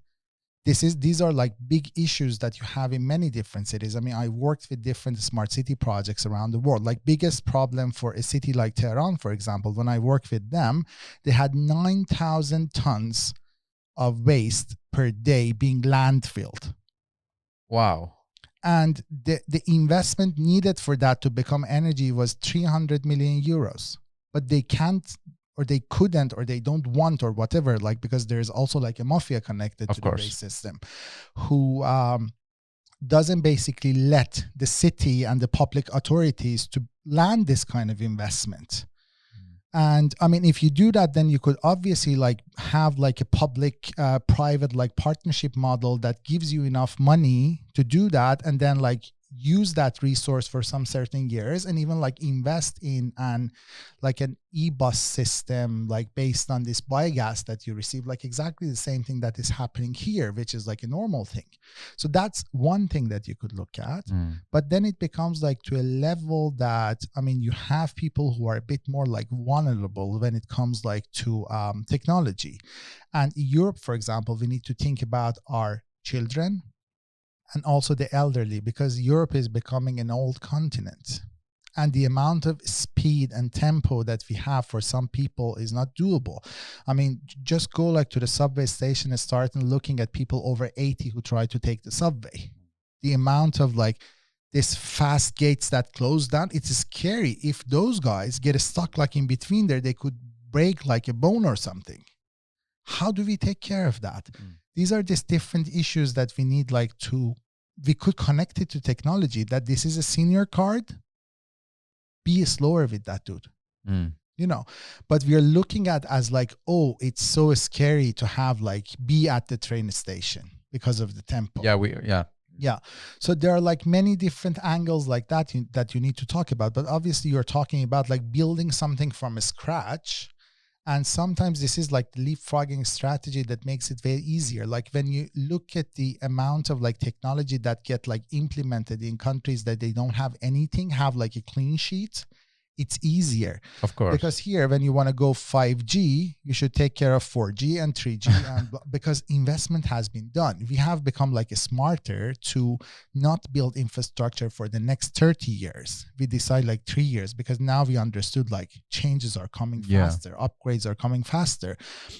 These are like big issues that you have in many different cities. I worked with different smart city projects around the world. Like, biggest problem for a city like Tehran, for example, when I worked with them, they had 9,000 tons of waste per day being landfilled. Wow. And the investment needed for that to become energy was 300 million euros. But they can't, or they couldn't, or they don't want, or whatever, like, because there's also like a mafia connected to the waste system who doesn't basically let the city and the public authorities to land this kind of investment. And if you do that, then you could obviously like have like a public private like partnership model that gives you enough money to do that, and then like use that resource for some certain years, and even like invest in an e-bus system like based on this biogas that you receive, like exactly the same thing that is happening here, which is like a normal thing. So that's one thing that you could look at. But then it becomes like to a level that you have people who are a bit more like vulnerable when it comes like to technology. And in Europe, for example, we need to think about our children and also the elderly, because Europe is becoming an old continent. And the amount of speed and tempo that we have for some people is not doable. Just go like to the subway station and start looking at people over 80 who try to take the subway. The amount of like this fast gates that close down, it's scary. If those guys get stuck like in between there, they could break like a bone or something. How do we take care of that? These are just different issues that we need we could connect it to technology, that this is a senior card be slower with that, dude. Mm. But we are looking at as like, oh, it's so scary to have like be at the train station because of the tempo. Yeah. So there are like many different angles like that that you need to talk about. But obviously you're talking about like building something from scratch. And sometimes this is like the leapfrogging strategy that makes it very easier. Like when you look at the amount of like technology that get like implemented in countries that they don't have anything, have like a clean sheet, it's easier. Of course. Because here, when you want to go 5G, you should take care of 4G and 3G. And because investment has been done, we have become like smarter to not build infrastructure for the next 30 years. We decide like 3 years because now we understood like changes are coming faster, upgrades are coming faster.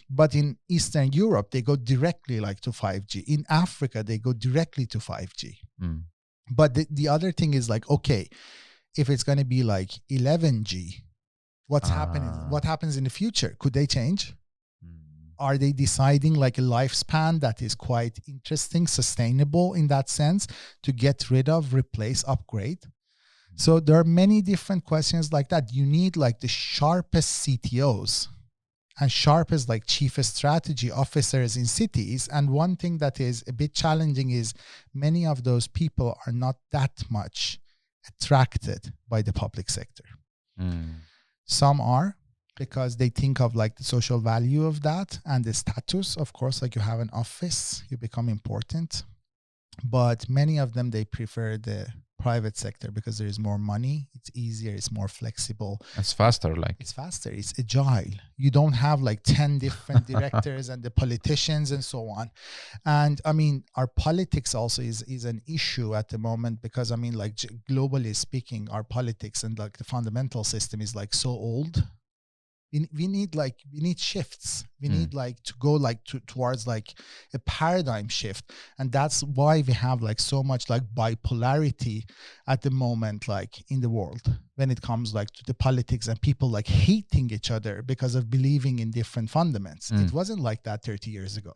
But in Eastern Europe, they go directly like to 5G. In Africa, they go directly to 5G. Mm. But the other thing is like, okay, if it's going to be like 11G, what's happening? What happens in the future? Could they change? Are they deciding like a lifespan that is quite interesting, sustainable in that sense to get rid of, replace, upgrade? So there are many different questions like that. You need like the sharpest CTOs and sharpest like chief strategy officers in cities. And one thing that is a bit challenging is many of those people are not that much attracted by the public sector. Some are, because they think of like the social value of that and the status. Of course, like you have an office, you become important. But many of them, they prefer the private sector because there is more money, it's easier, it's more flexible. It's faster, It's faster, it's agile. You don't have like 10 different directors and the politicians and so on. And I mean, our politics also is an issue at the moment because I mean, like globally speaking, our politics and like the fundamental system is like so old. We need shifts. We need like to go like towards like a paradigm shift. And that's why we have like so much like bipolarity at the moment, like in the world when it comes like to the politics and people like hating each other because of believing in different fundaments. It wasn't like that 30 years ago.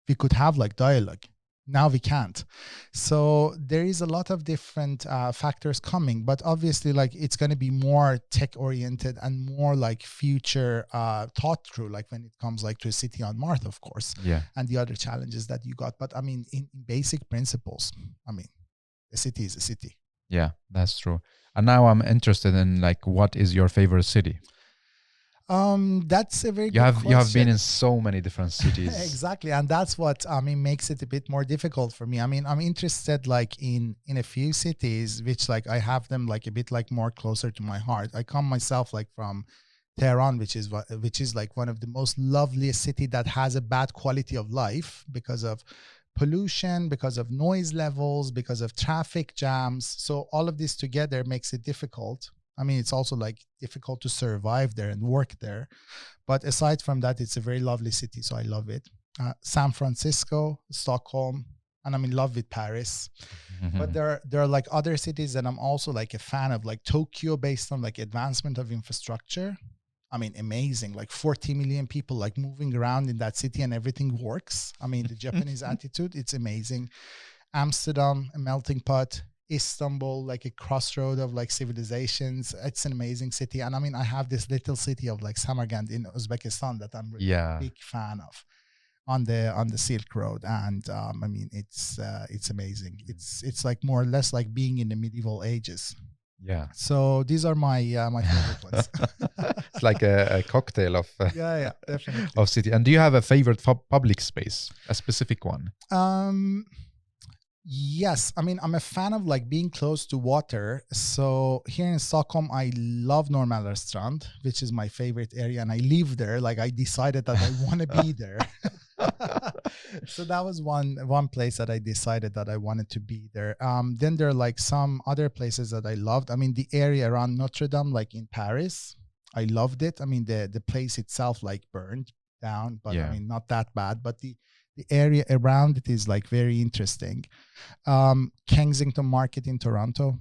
We could have like dialogue. Now we can't. So there is a lot of different factors coming, but obviously like it's going to be more tech oriented and more like future thought through, like when it comes like to a city on Mars, of course, and the other challenges that you got. But I mean, in basic principles, I mean, a city is a city. Yeah, that's true. And now I'm interested in like, what is your favorite city? That's a very good question. You have been in so many different cities. Exactly. And that's what I mean makes it a bit more difficult for me. I mean, I'm interested like in a few cities which like I have them like a bit like more closer to my heart. I come myself like from Tehran, which is like one of the most loveliest city that has a bad quality of life because of pollution, because of noise levels, because of traffic jams. So all of this together makes it difficult. I mean, it's also like difficult to survive there and work there. But aside from that, it's a very lovely city. So I love it. San Francisco, Stockholm, and I'm in love with Paris. But there are like other cities that I'm also like a fan of, like Tokyo, based on like advancement of infrastructure. I mean, amazing, like 40 million people like moving around in that city and everything works. I mean, the Japanese attitude, it's amazing. Amsterdam, a melting pot. Istanbul, like a crossroad of like civilizations. It's an amazing city. And I mean, I have this little city of like Samarkand in Uzbekistan that I'm really a big fan of on the Silk Road. And I mean, it's amazing. It's like more or less like being in the medieval ages. Yeah. So these are my my favorite ones. It's like a cocktail of definitely of city. And do you have a favorite public space, a specific one? Yes, I mean, I'm a fan of like being close to water. So here in Stockholm, I love Norrmalmsstrand, which is my favorite area, and I live there. Like I decided that I want to be there. So that was one place that I decided that I wanted to be there. Then there are like some other places that I loved. I mean, the area around Notre Dame, like in Paris, I loved it. I mean, the place itself like burned down, but I mean, not that bad. But the area around it is like very interesting. Kensington Market in Toronto,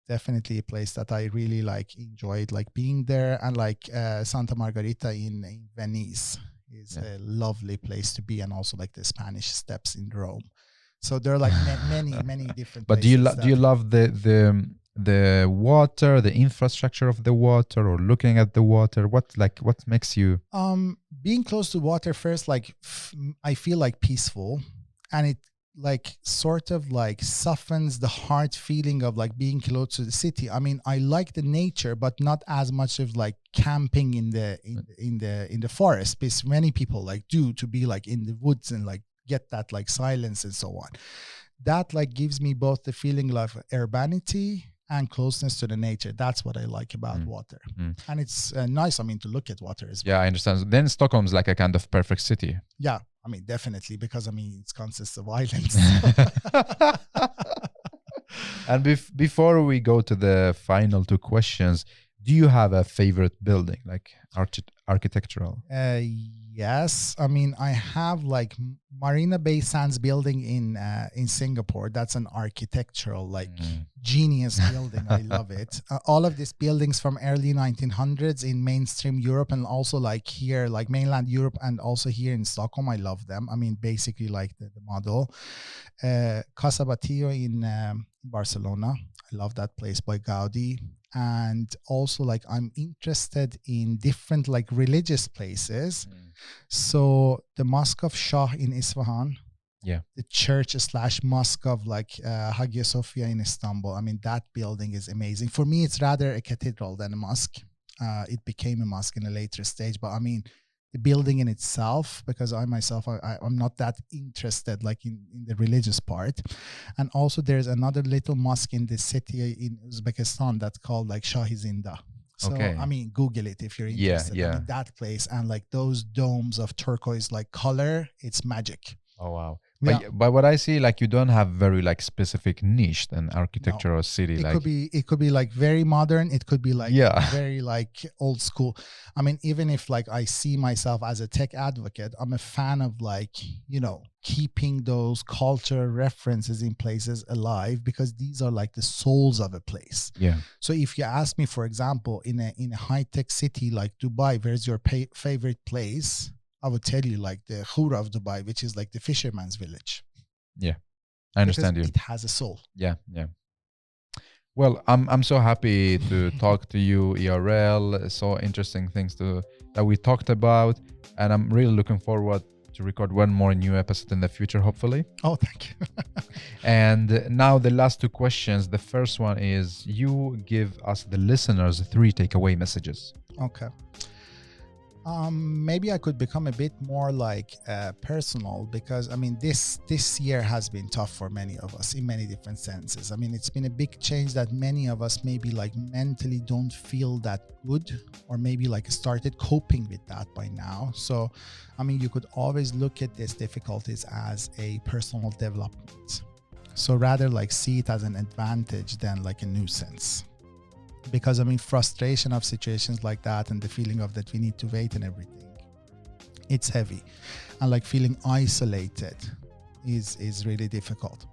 definitely a place that I really like enjoyed like being there. And like Santa Margherita in Venice is a lovely place to be, and also like the Spanish Steps in Rome. So there are like many different but places. Do you love the water, the infrastructure of the water, or looking at the water? What makes you? Being close to water first, like I feel like peaceful, and it like sort of like softens the heart feeling of like being close to the city. I mean, I like the nature, but not as much of like camping in the forest, because many people like do, to be like in the woods and like get that like silence and so on. That like gives me both the feeling of urbanity and closeness to the nature. That's what I like about water. And it's nice, I mean, to look at water as well. Yeah, I understand. Then Stockholm's like a kind of perfect city. Yeah, I mean, definitely, because I mean, it consists of islands. And before we go to the final two questions, do you have a favorite building, like architectural? Yes, I mean, I have like Marina Bay Sands building in Singapore. That's an architectural like genius building. I love it. All of these buildings from early 1900s in mainstream Europe, and also like here, like mainland Europe, and also here in Stockholm. I love them. I mean, basically like the model. Casa Batlló in Barcelona. I love that place by Gaudi. And also like I'm interested in different like religious places. So the Mosque of Shah in Isfahan, the church / mosque of like Hagia Sophia in Istanbul. I mean, that building is amazing. For me, it's rather a cathedral than a mosque. It became a mosque in a later stage, but I mean, the building in itself, because I myself, I'm not that interested like in the religious part. And also there's another little mosque in the city in Uzbekistan that's called like Shahi Zinda. So, I mean, Google it if you're interested. I mean, that place, and like those domes of turquoise like color, it's magic. Oh, wow. But what I see, like, you don't have very like specific niche an architectural city. It could be like very modern. It could be like very like old school. I mean, even if like I see myself as a tech advocate, I'm a fan of like, you know, keeping those cultural references in places alive, because these are like the souls of a place. Yeah. So if you ask me, for example, in a high tech city like Dubai, where's your favorite place? I would tell you like the Hura of Dubai, which is like the fisherman's village. Yeah, I understand because you. It has a soul. Yeah. Well, I'm so happy to talk to you, ERL. So interesting things that we talked about, and I'm really looking forward to record one more new episode in the future, hopefully. Oh, thank you. And now the last two questions. The first one is, you give us, the listeners, 3 takeaway messages. Okay. Maybe I could become a bit more like personal, because I mean this year has been tough for many of us in many different senses. I mean, it's been a big change that many of us maybe like mentally don't feel that good, or maybe like started coping with that by now. So I mean, you could always look at these difficulties as a personal development. So rather like see it as an advantage than like a nuisance. Because I mean, frustration of situations like that, and the feeling of that we need to wait and everything, it's heavy. And like feeling isolated is really difficult.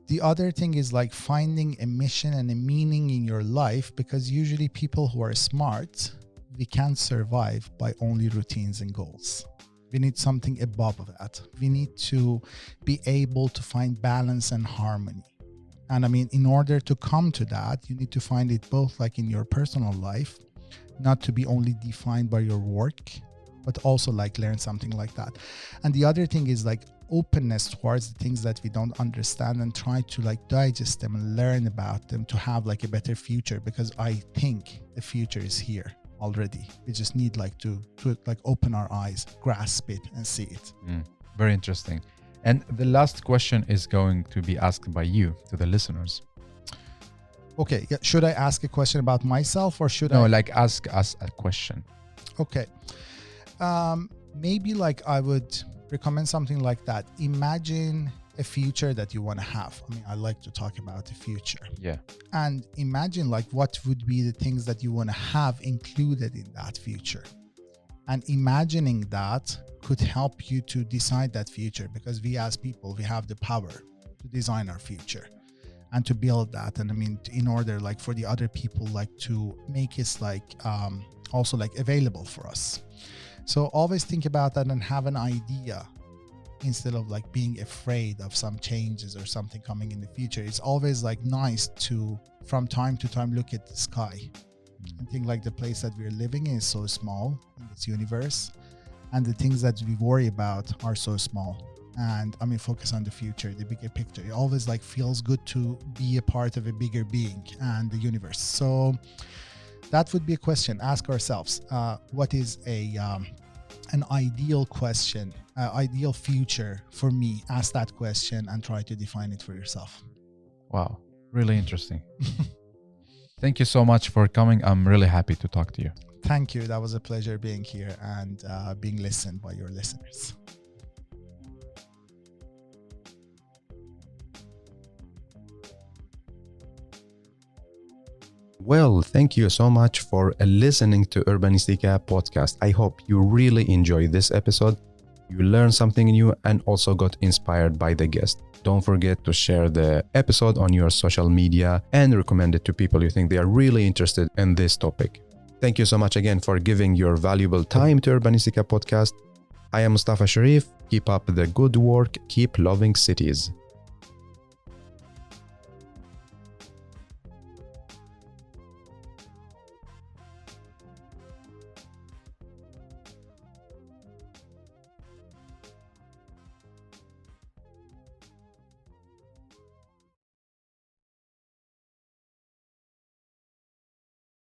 The other thing is like finding a mission and a meaning in your life, because usually people who are smart, we can't survive by only routines and goals. We need something above that. We need to be able to find balance and harmony. And I mean, in order to come to that, you need to find it both like in your personal life, not to be only defined by your work, but also like learn something like that. And the other thing is like openness towards the things that we don't understand, and try to like digest them and learn about them to have like a better future, because I think the future is here already. We just need like to like open our eyes, grasp it, and see it. Very interesting. And the last question is going to be asked by you to the listeners. Okay. Should I ask a question about myself, or should No, like ask us a question. Okay. Maybe like I would recommend something like that. Imagine a future that you want to have. I mean, I like to talk about the future. Yeah. And imagine like what would be the things that you want to have included in that future. And imagining that could help you to decide that future, because we as people, we have the power to design our future and to build that. And I mean, in order like for the other people, like to make it like also like available for us. So always think about that and have an idea instead of like being afraid of some changes or something coming in the future. It's always like nice to, from time to time, look at the sky and think like the place that we're living in is so small in this universe, and the things that we worry about are so small. And I mean, focus on the future, the bigger picture. It always like feels good to be a part of a bigger being and the universe. So that would be a question. Ask ourselves, what is an ideal question, ideal future for me? Ask that question and try to define it for yourself. Wow, really interesting. Thank you so much for coming. I'm really happy to talk to you. Thank you. That was a pleasure being here and being listened by your listeners. Well, thank you so much for listening to Urbanistica podcast. I hope you really enjoyed this episode. You learned something new and also got inspired by the guest. Don't forget to share the episode on your social media and recommend it to people you think they are really interested in this topic. Thank you so much again for giving your valuable time to Urbanistica podcast. I am Mustafa Sharif. Keep up the good work. Keep loving cities.